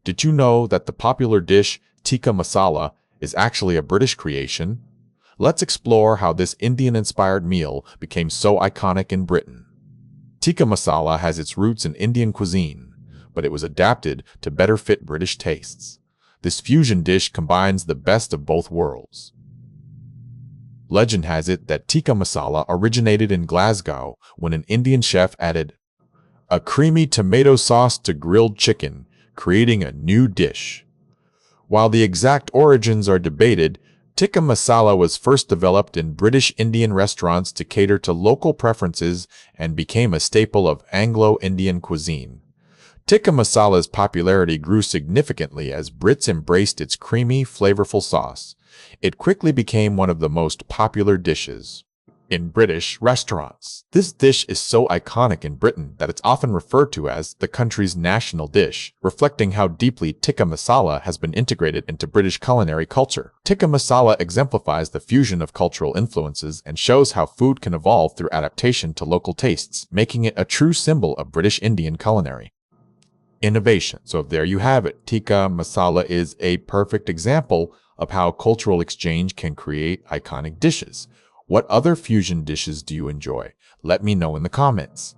Did you know that the popular dish Tikka Masala is actually a British creation? Let's explore how this Indian-inspired meal became so iconic in Britain. Tikka Masala has its roots in Indian cuisine, but it was adapted to better fit British tastes. This fusion dish combines the best of both worlds. Legend has it that Tikka Masala originated in Glasgow when an Indian chef added a creamy tomato sauce to grilled chicken, creating a new dish. While the exact origins are debated, Tikka Masala was first developed in British Indian restaurants to cater to local preferences and became a staple of Anglo-Indian cuisine. Tikka Masala's popularity grew significantly as Brits embraced its creamy, flavorful sauce. It quickly became one of the most popular dishes in British restaurants. This dish is so iconic in Britain that it's often referred to as the country's national dish, reflecting how deeply Tikka Masala has been integrated into British culinary culture. Tikka Masala exemplifies the fusion of cultural influences and shows how food can evolve through adaptation to local tastes, making it a true symbol of British Indian culinary innovation. So there you have it. Tikka Masala is a perfect example of how cultural exchange can create iconic dishes. What other fusion dishes do you enjoy? Let me know in the comments.